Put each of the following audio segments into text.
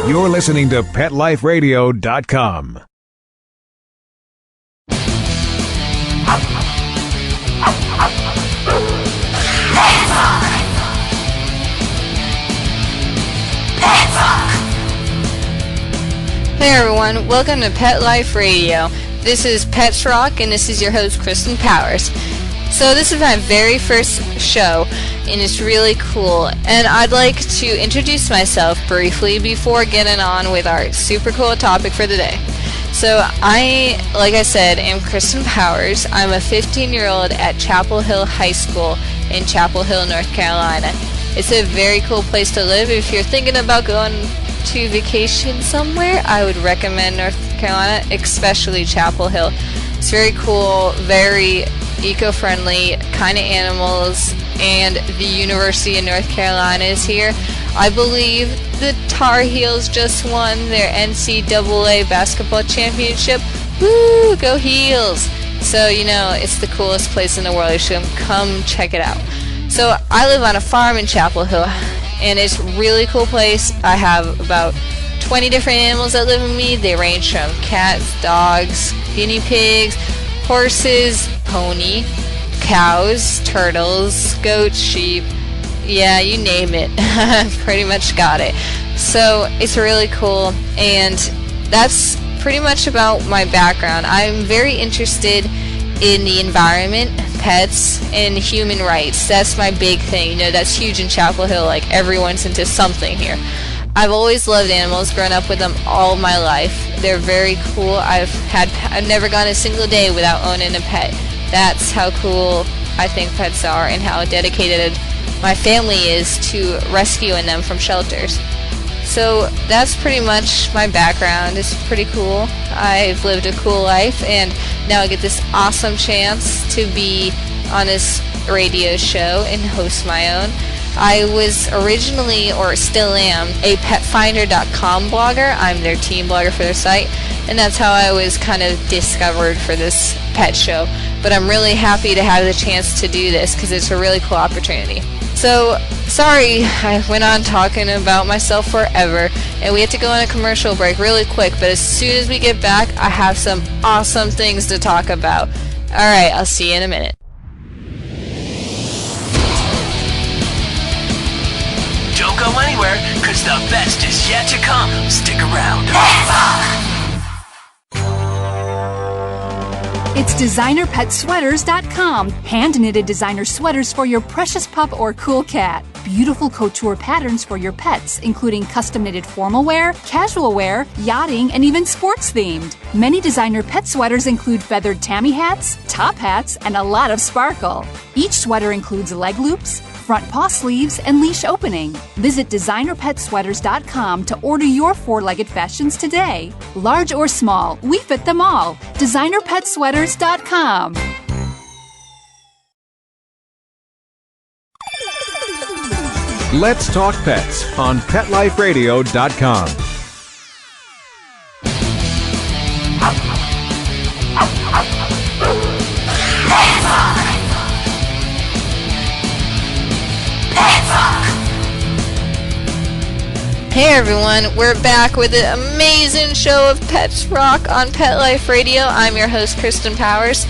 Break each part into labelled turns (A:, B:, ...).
A: You're listening to PetLifeRadio.com.
B: Hey everyone, welcome to Pet Life Radio. This is Petz Rock and this is your host Kristen Powers. So this is my very first show and it's really cool, and I'd like to introduce myself briefly before getting on with our super cool topic for today. So I, like I said, am Kristen Powers. I'm a 15-year-old at Chapel Hill High School in Chapel Hill, North Carolina. It's a very cool place to live. If you're thinking about going to vacation somewhere, I would recommend North Carolina, especially Chapel Hill. It's very cool, very eco-friendly kind of animals, and the University of North Carolina is here. I believe the Tar Heels just won their NCAA basketball championship. Woo, go Heels! So, you know, it's the coolest place in the world. You should come check it out. So, I live on a farm in Chapel Hill, and it's a really cool place. I have about 20 different animals that live with me. They range from cats, dogs, guinea pigs, horses, pony, cows, turtles, goats, sheep. Yeah, you name it. Pretty much got it. So it's really cool, and that's pretty much about my background. I'm very interested in the environment, pets, and human rights. That's my big thing. You know, that's huge in Chapel Hill. Like, everyone's into something here. I've always loved animals, grown up with them all my life. They're very cool. I've never gone a single day without owning a pet. That's how cool I think pets are, and how dedicated my family is to rescuing them from shelters. So that's pretty much my background. It's pretty cool. I've lived a cool life, and now I get this awesome chance to be on this radio show and host my own. I was originally, or still am, a petfinder.com blogger. I'm their team blogger for their site, and that's how I was kind of discovered for this pet show. But I'm really happy to have the chance to do this because it's a really cool opportunity. So, sorry I went on talking about myself forever, and we had to go on a commercial break really quick, but as soon as we get back, I have some awesome things to talk about. Alright, I'll see you in a minute.
C: Don't go anywhere, because the best is yet to come. Stick around.
D: It's DesignerPetSweaters.com. Hand-knitted designer sweaters for your precious pup or cool cat. Beautiful couture patterns for your pets, including custom-knitted formal wear, casual wear, yachting, and even sports-themed. Many designer pet sweaters include feathered tammy hats, top hats, and a lot of sparkle. Each sweater includes leg loops, front paw sleeves, and leash opening. Visit DesignerPetSweaters.com to order your four-legged fashions today. Large or small, we fit them all. DesignerPetSweaters.com.
A: Let's Talk Pets on PetLifeRadio.com.
B: Hey everyone, we're back with an amazing show of Pets Rock on Pet Life Radio. I'm your host, Kristen Powers.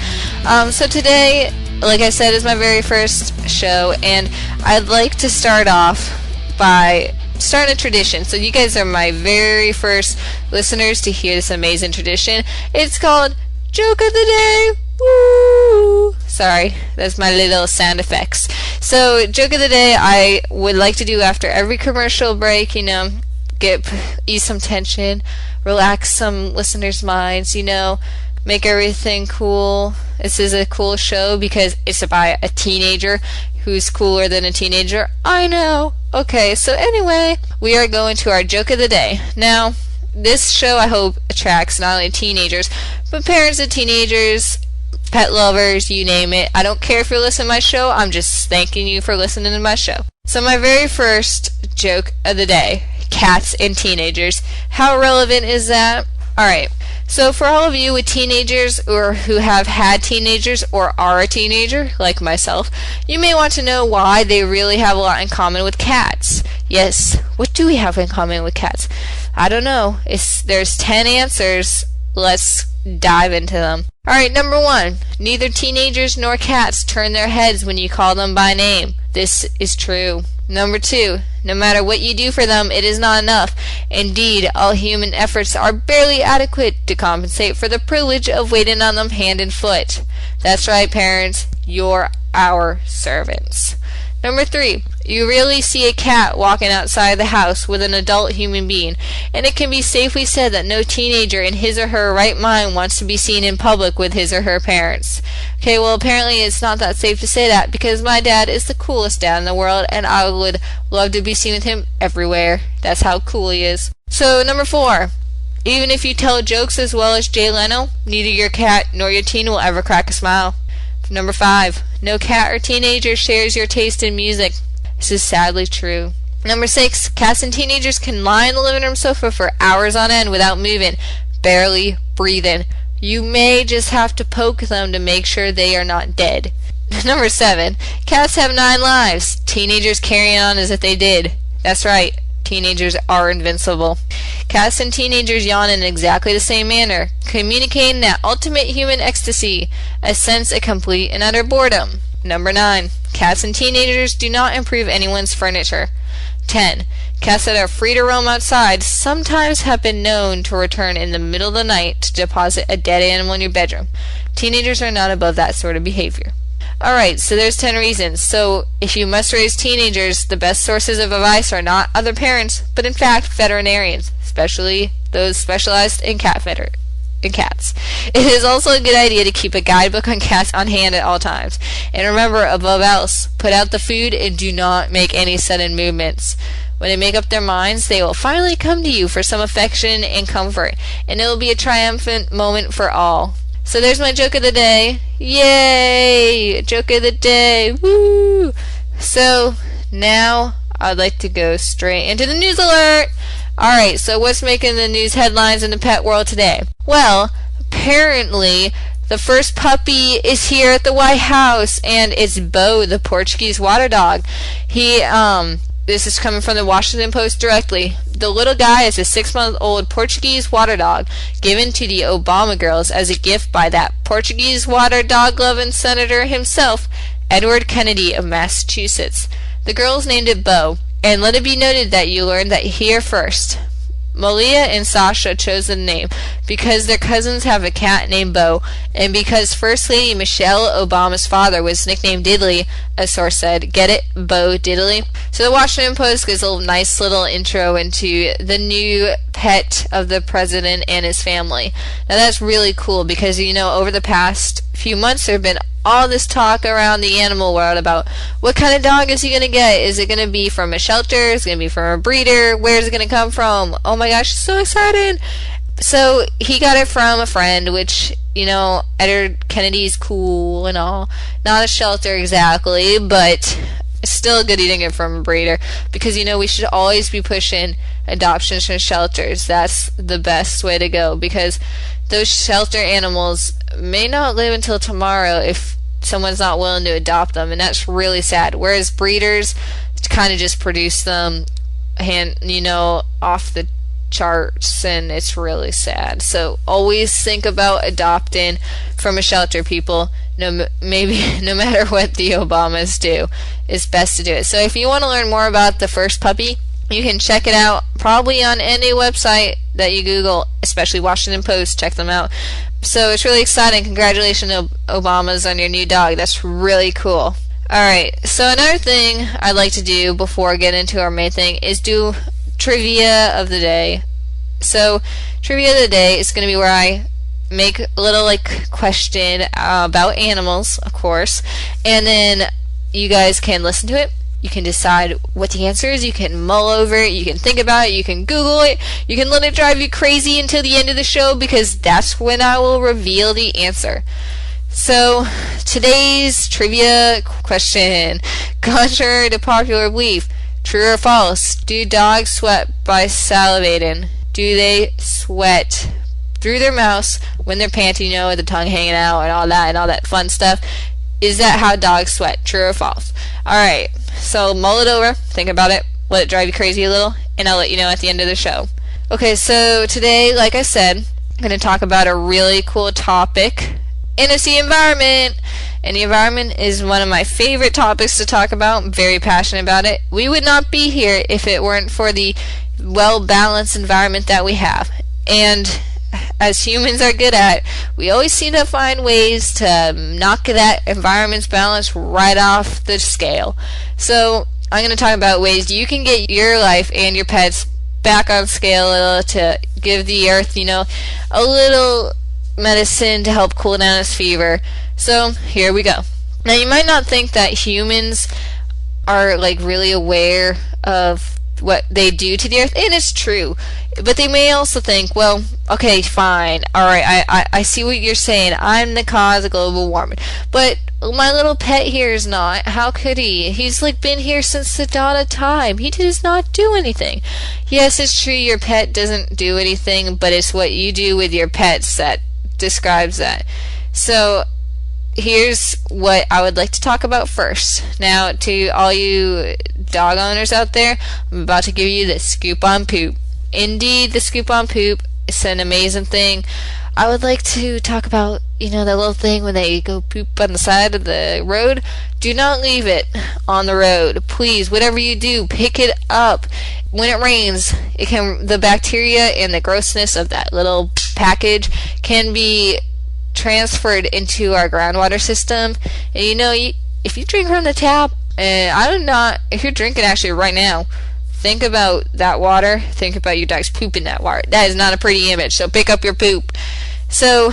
B: So today, like I said, is my very first show, and I'd like to start off by starting a tradition. So you guys are my very first listeners to hear this amazing tradition. It's called Joke of the Day. Woo! Sorry, that's my little sound effects. So, joke of the day, I would like to do after every commercial break, you know, ease some tension, relax some listeners' minds, you know, make everything cool. This is a cool show because it's about a teenager who's cooler than a teenager. I know. Okay, so anyway, we are going to our joke of the day. Now, this show I hope attracts not only teenagers, but parents of teenagers, pet lovers, you name it. I don't care if you're listening to my show, I'm just thanking you for listening to my show. So my very first joke of the day, cats and teenagers. How relevant is that? Alright, So for all of you with teenagers or who have had teenagers or are a teenager, like myself, you may want to know why they really have a lot in common with cats. Yes, what do we have in common with cats? I don't know. There's 10 answers. Let's dive into them. Alright, number 1. Neither teenagers nor cats turn their heads when you call them by name. This is true. Number 2. No matter what you do for them, it is not enough. Indeed, all human efforts are barely adequate to compensate for the privilege of waiting on them hand and foot. That's right, parents. You're our servants. Number 3. You rarely see a cat walking outside the house with an adult human being, and it can be safely said that no teenager in his or her right mind wants to be seen in public with his or her parents. Okay, well, apparently it's not that safe to say that, because my dad is the coolest dad in the world, and I would love to be seen with him everywhere. That's how cool he is. So, number 4. Even if you tell jokes as well as Jay Leno, neither your cat nor your teen will ever crack a smile. Number 5. No cat or teenager shares your taste in music. This is sadly true. Number 6. Cats and teenagers can lie on the living room sofa for hours on end without moving, barely breathing. You may just have to poke them to make sure they are not dead. Number 7. Cats have 9 lives. Teenagers carry on as if they did. That's right. Teenagers are invincible. Cats and teenagers yawn in exactly the same manner, communicating that ultimate human ecstasy, a sense of complete and utter boredom. Number 9. Cats and teenagers do not improve anyone's furniture. 10. Cats that are free to roam outside sometimes have been known to return in the middle of the night to deposit a dead animal in your bedroom. Teenagers are not above that sort of behavior. Alright, so there's 10 reasons. So, if you must raise teenagers, the best sources of advice are not other parents, but in fact veterinarians, especially those specialized in cats. It is also a good idea to keep a guidebook on cats on hand at all times. And remember, above else, put out the food and do not make any sudden movements. When they make up their minds, they will finally come to you for some affection and comfort, and it will be a triumphant moment for all. So there's my joke of the day. Yay! Joke of the day. Woo! So now I'd like to go straight into the news alert. Alright, so what's making the news headlines in the pet world today? Well, apparently the first puppy is here at the White House, and it's Bo, the Portuguese water dog. This is coming from the Washington Post directly. The little guy is a 6-month-old Portuguese water dog given to the Obama girls as a gift by that Portuguese water dog-loving senator himself, Edward Kennedy of Massachusetts. The girls named it Bo, and let it be noted that you learned that here first. Malia and Sasha chose the name because their cousins have a cat named Bo, and because First Lady Michelle Obama's father was nicknamed Diddley, a source said. Get it? Bo Diddley? So the Washington Post gives a nice little intro into the new pet of the president and his family. Now that's really cool because, over the past few months there have been all this talk around the animal world about what kind of dog is he going to get. Is it going to be from a shelter? Is it going to be from a breeder? Where is it going to come from? Oh my gosh, so excited. So he got it from a friend, which, Edward Kennedy's cool and all. Not a shelter exactly, but it's still good eating it from a breeder because, we should always be pushing adoptions from shelters. That's the best way to go because those shelter animals may not live until tomorrow if someone's not willing to adopt them, and that's really sad. Whereas breeders kind of just produce them off the charts, and it's really sad. So always think about adopting from a shelter, people. No matter what the Obamas do, it's best to do it. So if you want to learn more about the first puppy, you can check it out probably on any website that you Google, especially Washington Post. Check them out. So it's really exciting. Congratulations, Obamas, on your new dog. That's really cool. Alright, so another thing I'd like to do before getting into our main thing is do trivia of the day. So trivia of the day is going to be where I make a little question about animals, of course, and then you guys can listen to it. You can decide what the answer is. You can mull over it. You can think about it. You can Google it. You can let it drive you crazy until the end of the show because that's when I will reveal the answer. So, today's trivia question. Contrary to popular belief, true or false, do dogs sweat by salivating? Do they sweat through their mouths when they're panting, with the tongue hanging out and all that fun stuff. Is that how dogs sweat? True or false? Alright, so mull it over, think about it, let it drive you crazy a little, and I'll let you know at the end of the show. Okay, so today, like I said, I'm going to talk about a really cool topic, and it's the environment. And the environment is one of my favorite topics to talk about. I'm very passionate about it. We would not be here if it weren't for the well-balanced environment that we have. And as humans are good at, we always seem to find ways to knock that environment's balance right off the scale. So I'm going to talk about ways you can get your life and your pets back on scale to give the earth, a little medicine to help cool down its fever. So here we go. Now you might not think that humans are really aware of what they do to the earth, and it's true, but they may also think, well, okay, fine, alright, I see what you're saying, I'm the cause of global warming, but my little pet here is not. How could he? He's been here since the dawn of time. He does not do anything. Yes, it's true, your pet doesn't do anything, but it's what you do with your pets that describes that. So here's what I would like to talk about first. Now, to all you dog owners out there, I'm about to give you the scoop on poop. Indeed, the scoop on poop is an amazing thing. I would like to talk about, that little thing when they go poop on the side of the road. Do not leave it on the road. Please, whatever you do, pick it up. When it rains, the bacteria and the grossness of that little package can be transferred into our groundwater system. And if you drink from the tap, and if you're drinking actually right now, think about that water, think about your dog's poop in that water. That is not a pretty image, so pick up your poop. So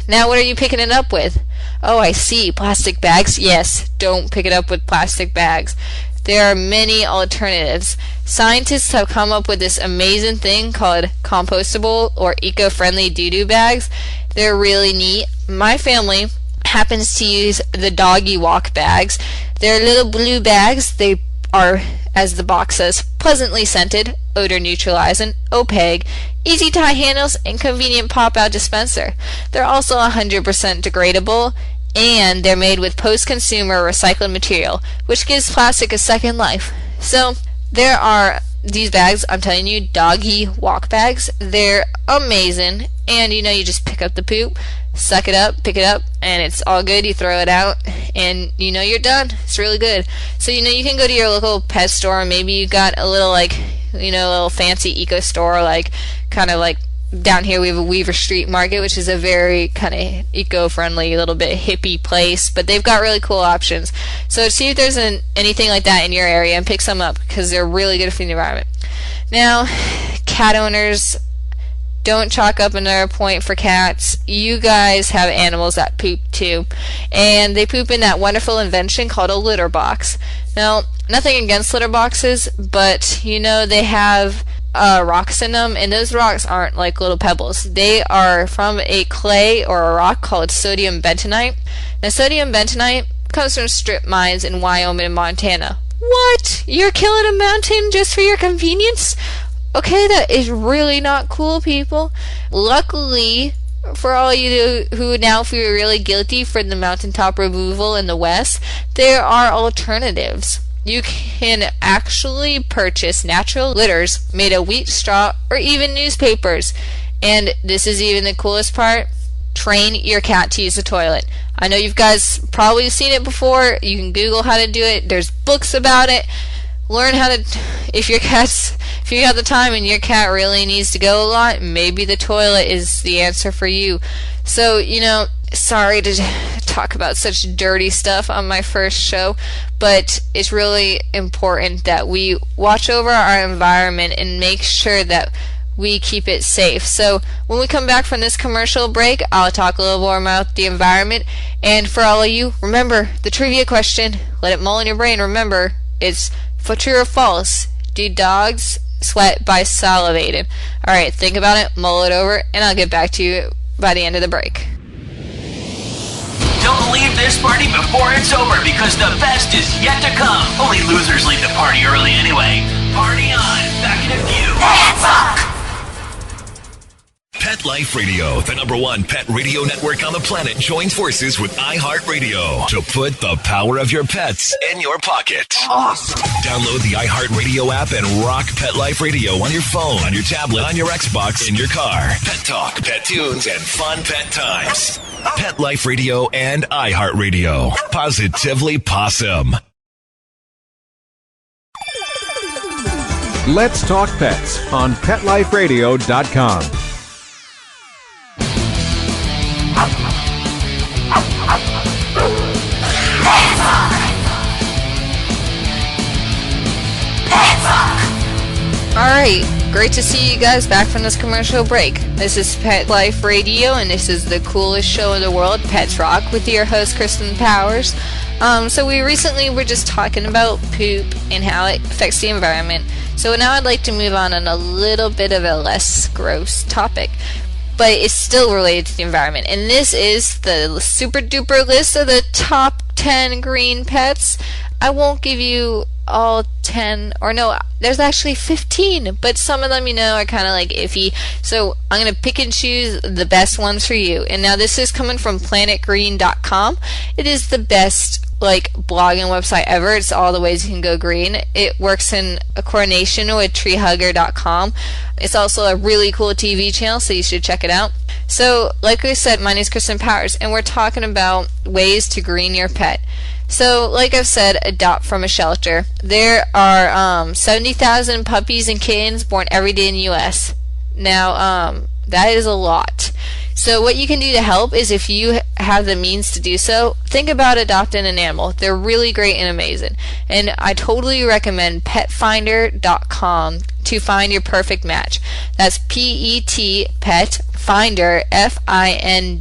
B: now what are you picking it up with? Oh, I see, plastic bags. Yes, don't pick it up with plastic bags. There are many alternatives. Scientists have come up with this amazing thing called compostable or eco-friendly doo-doo bags. They're really neat. My family happens to use the doggy walk bags. They're little blue bags. They are, as the box says, pleasantly scented, odor neutralizing, opaque, easy tie handles, and convenient pop-out dispenser. They're also 100% degradable, and they're made with post-consumer recycled material, which gives plastic a second life. So there are these bags, I'm telling you, doggy walk bags. They're amazing, and you just pick up the poop, suck it up, pick it up, and it's all good. You throw it out, and you're done. It's really good. So you can go to your local pet store, and maybe you got a little a little fancy eco store, kind of down here we have a Weaver Street Market, which is a very kind of eco-friendly, little bit hippie place, but they've got really cool options. So see if there's anything like that in your area and pick some up, because they're really good for the environment. Now, cat owners, don't chalk up another point for cats. You guys have animals that poop too, and they poop in that wonderful invention called a litter box. Now, nothing against litter boxes, but they have rocks in them, and those rocks aren't like little pebbles. They are from a clay or a rock called sodium bentonite. Now, sodium bentonite comes from strip mines in Wyoming and Montana. What? You're killing a mountain just for your convenience? Okay, that is really not cool, people. Luckily, for all you who now feel really guilty for the mountaintop removal in the West, there are alternatives. You can actually purchase natural litters made of wheat straw or even newspapers. And this is even the coolest part. Train your cat to use the toilet. I know you guys probably seen it before. You can Google how to do it. There's books about it. Learn how to, if you got the time and your cat really needs to go a lot, maybe the toilet is the answer for you. So, sorry to talk about such dirty stuff on my first show, but it's really important that we watch over our environment and make sure that we keep it safe. So when we come back from this commercial break, I'll talk a little more about the environment. And for all of you, remember the trivia question. Let it mull in your brain. Remember, it's for true or false. Do dogs sweat by salivating? Alright, think about it, mull it over, and I'll get back to you by the end of the break.
C: Don't leave this party before it's over, because the best is yet to come. Only losers leave the party early anyway. Party on. Back in a few. Hands up!
E: Life Radio, the #1 pet radio network on the planet, joins forces with iHeartRadio to put the power of your pets in your pocket. Awesome! Download the iHeartRadio app and rock Pet Life Radio on your phone, on your tablet, on your Xbox, in your car. Pet talk, pet tunes, and fun pet times. Pet Life Radio and iHeartRadio. Positively Possum.
A: Let's Talk Pets on PetLifeRadio.com.
B: Alright, great to see you guys back from this commercial break. This is Pet Life Radio, and this is the coolest show in the world, Pets Rock, with your host, Kristen Powers. So we recently were just talking about poop and how it affects the environment. So now I'd like to move on a little bit of a less gross topic, but it's still related to the environment. And this is the super duper list of the top 10 green pets. I won't give you all 10, or no, there's actually 15, but some of them, are kind of like iffy. So I'm going to pick and choose the best ones for you. And now this is coming from planetgreen.com. It is the best blogging website ever. It's all the ways you can go green. It works in a coordination with treehugger.com. It's also a really cool TV channel, so you should check it out. So like I said, my name is Kristen Powers, and we're talking about ways to green your pet. So, like I've said, adopt from a shelter. There are 70,000 puppies and kittens born every day in the U.S. Now, that is a lot. So what you can do to help is, if you have the means to do so, think about adopting an animal. They're really great and amazing. And I totally recommend petfinder.com to find your perfect match. That's P-E-T, Pet Finder, Finder.com.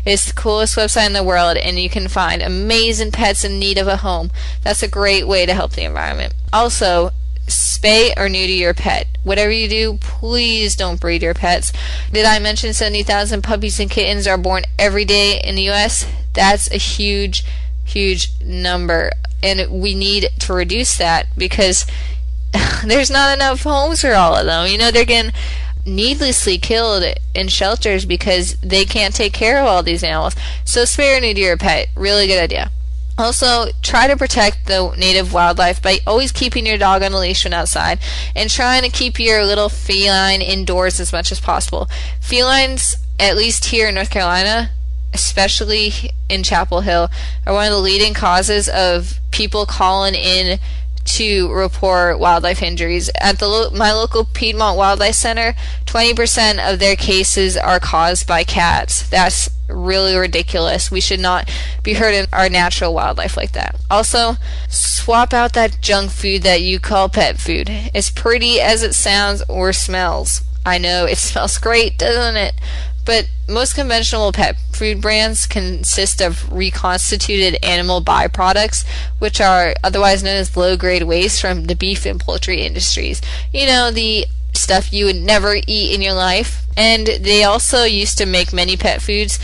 B: It's the coolest website in the world, and you can find amazing pets in need of a home. That's a great way to help the environment. Also, spay or neuter your pet. Whatever you do, please don't breed your pets. Did I mention 70,000 puppies and kittens are born every day in the U.S.? That's a huge, huge number, and we need to reduce that because there's not enough homes for all of them. They're getting needlessly killed in shelters because they can't take care of all these animals. So spay or neuter your pet. Really good idea. Also, try to protect the native wildlife by always keeping your dog on a leash when outside and trying to keep your little feline indoors as much as possible. Felines, at least here in North Carolina, especially in Chapel Hill, are one of the leading causes of people calling in to report wildlife injuries. At my local Piedmont Wildlife Center, 20% of their cases are caused by cats. That's really ridiculous. We should not be hurting our natural wildlife like that. Also, swap out that junk food that you call pet food. As pretty as it sounds or smells. I know it smells great, doesn't it? But most conventional pet food brands consist of reconstituted animal byproducts, which are otherwise known as low-grade waste from the beef and poultry industries. The stuff you would never eat in your life. And they also used to make many pet foods,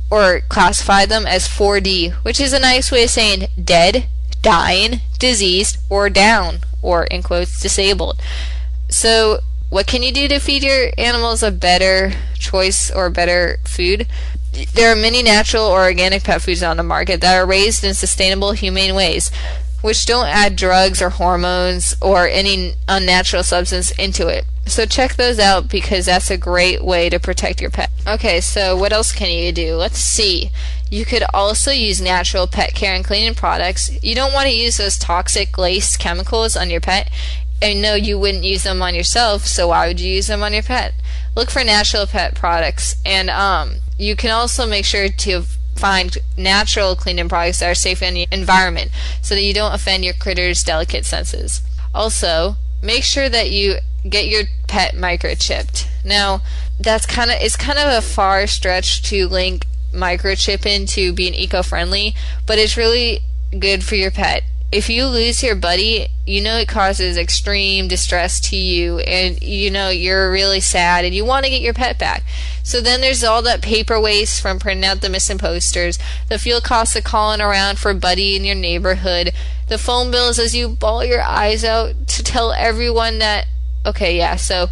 B: or classify them as 4D, which is a nice way of saying dead, dying, diseased, or down, or in quotes, disabled. So what can you do to feed your animals a better choice or better food? There are many natural or organic pet foods on the market that are raised in sustainable, humane ways, which don't add drugs or hormones or any unnatural substance into it. So check those out because that's a great way to protect your pet. Okay, so what else can you do? Let's see. You could also use natural pet care and cleaning products. You don't want to use those toxic laced chemicals on your pet. I know you wouldn't use them on yourself, so why would you use them on your pet? Look for natural pet products, and you can also make sure to find natural cleaning products that are safe in the environment so that you don't offend your critter's delicate senses. Also, make sure that you get your pet microchipped. Now, it's kind of a far stretch to link microchipping to being eco-friendly, but it's really good for your pet. If you lose your buddy, it causes extreme distress to you, and you're really sad and you want to get your pet back. So then there's all that paper waste from printing out the missing posters, the fuel costs of calling around for a buddy in your neighborhood, the phone bills as you bawl your eyes out to tell everyone that, okay, yeah, so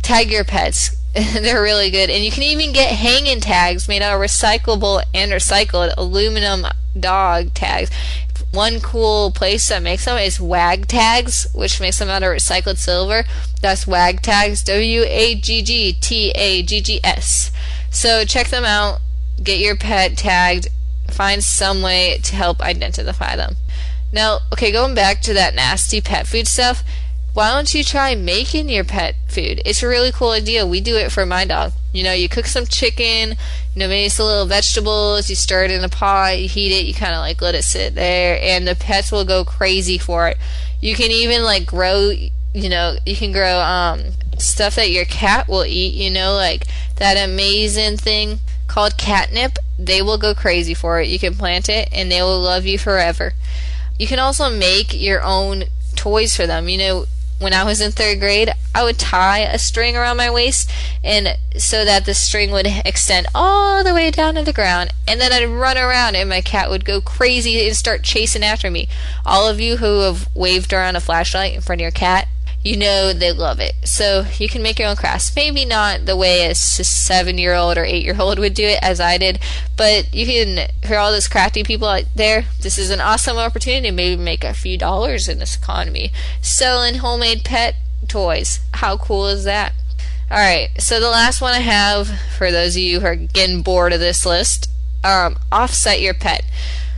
B: tag your pets. They're really good. And you can even get hanging tags made out of recyclable and recycled aluminum dog tags. One cool place that makes them is Wag Tags, which makes them out of recycled silver. That's Wag Tags, WAGGTAGGS. So check them out, get your pet tagged, find some way to help identify them. Now, okay, going back to that nasty pet food stuff, why don't you try making your pet food? It's a really cool idea. We do it for my dog. You cook some chicken, maybe some little vegetables, you stir it in a pot, you heat it, you kind of like let it sit there, and the pets will go crazy for it. You can even like grow, you can grow stuff that your cat will eat, like that amazing thing called catnip. They will go crazy for it. You can plant it and they will love you forever. You can also make your own toys for them. When I was in 3rd grade, I would tie a string around my waist, and so that the string would extend all the way down to the ground, and then I'd run around and my cat would go crazy and start chasing after me. All of you who have waved around a flashlight in front of your cat, they love it. So you can make your own crafts. Maybe not the way a 7-year-old or 8-year-old would do it as I did, but you can, for all those crafty people out there, this is an awesome opportunity to maybe make a few dollars in this economy selling homemade pet toys. How cool is that? Alright, so the last one I have, for those of you who are getting bored of this list, offset your pet.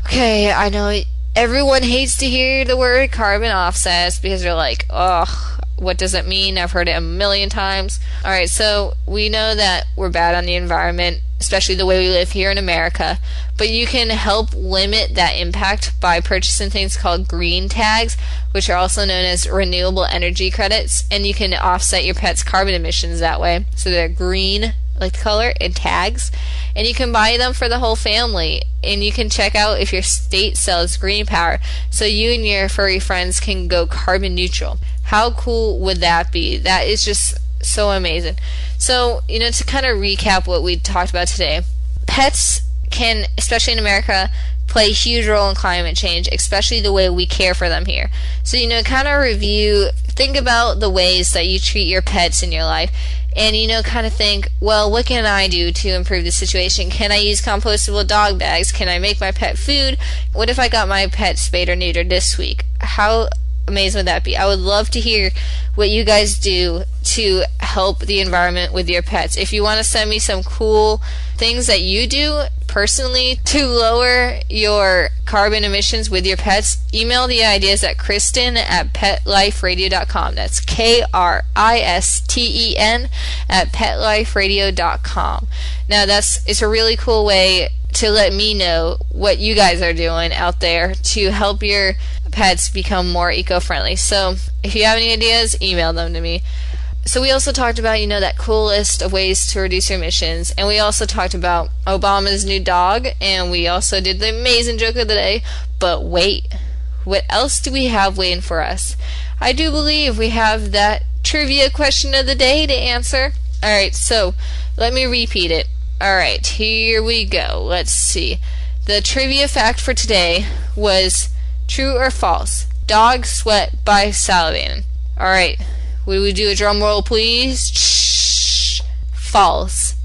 B: Okay, I know everyone hates to hear the word carbon offsets because they're like, oh, what does it mean? I've heard it a million times. Alright, so we know that we're bad on the environment, especially the way we live here in America, but you can help limit that impact by purchasing things called green tags, which are also known as renewable energy credits, and you can offset your pet's carbon emissions that way. So they're green, like the color, and tags, and you can buy them for the whole family, and you can check out if your state sells green power so you and your furry friends can go carbon neutral. How cool would that be? That is just so amazing. So, to kind of recap what we talked about today, pets can, especially in America, play a huge role in climate change, especially the way we care for them here. So, kind of review, think about the ways that you treat your pets in your life, and, kind of think, well, what can I do to improve the situation? Can I use compostable dog bags? Can I make my pet food? What if I got my pet spayed or neutered this week? How amazing would that be? I would love to hear what you guys do to help the environment with your pets. If you want to send me some cool things that you do personally to lower your carbon emissions with your pets, email the ideas at Kristen at PetLifeRadio.com. That's KRISTEN at PetLifeRadio.com. Now it's a really cool way to let me know what you guys are doing out there to help your pets become more eco-friendly. So if you have any ideas, email them to me. So we also talked about, that cool list of ways to reduce your emissions, and we also talked about Obama's new dog, and we also did the amazing joke of the day. But wait, what else do we have waiting for us? I do believe we have that trivia question of the day to answer. Alright, so let me repeat it. Alright, here we go. Let's see. The trivia fact for today was true or false? Dogs sweat by salivating. Alright, would we do a drum roll, please? Shh. False.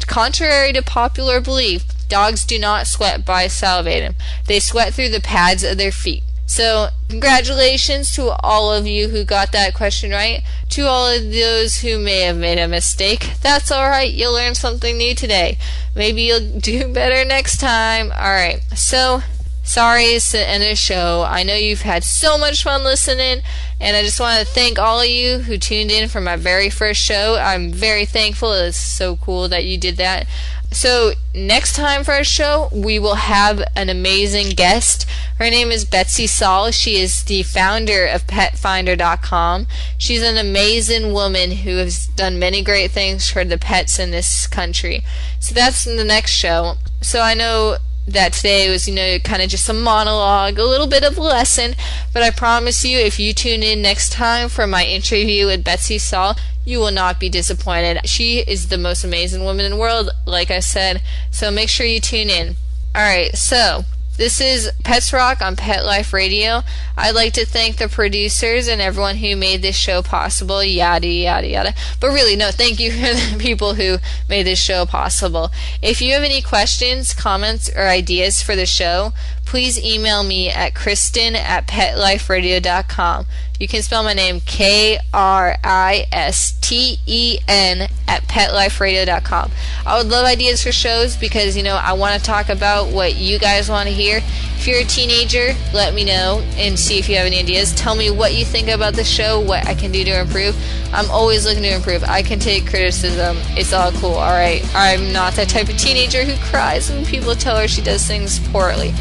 B: Contrary to popular belief, dogs do not sweat by salivating. They sweat through the pads of their feet. So, congratulations to all of you who got that question right. To all of those who may have made a mistake, that's alright, you'll learn something new today. Maybe you'll do better next time. Alright, so sorry it's the end of the show. I know you've had so much fun listening, and I just want to thank all of you who tuned in for my very first show. I'm very thankful. It's so cool that you did that. So next time for our show, we will have an amazing guest. Her name is Betsy Saul. She is the founder of PetFinder.com. She's an amazing woman who has done many great things for the pets in this country. So that's in the next show. So I know that today was, kind of just a monologue, a little bit of a lesson, but I promise you, if you tune in next time for my interview with Betsy Saul, you will not be disappointed. She is the most amazing woman in the world, like I said, so make sure you tune in. Alright, so This is Pets Rock on Pet Life Radio. I'd like to thank the producers and everyone who made this show possible, yada, yada, yada. But really, no, thank you for the people who made this show possible. If you have any questions, comments, or ideas for the show, please email me at kristen@petliferadio.com. You can spell my name Kristen @petliferadio.com. I would love ideas for shows because, I want to talk about what you guys want to hear. If you're a teenager, let me know and see if you have any ideas. Tell me what you think about the show, what I can do to improve. I'm always looking to improve. I can take criticism. It's all cool, alright? I'm not that type of teenager who cries when people tell her she does things poorly.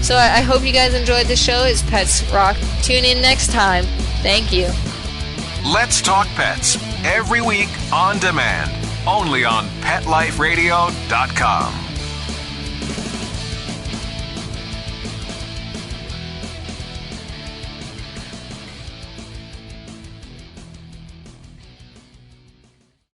B: So I hope you guys enjoyed the show. It's Pets Rock. Tune in next time. Thank you.
A: Let's Talk Pets every week on demand, only on PetLifeRadio.com.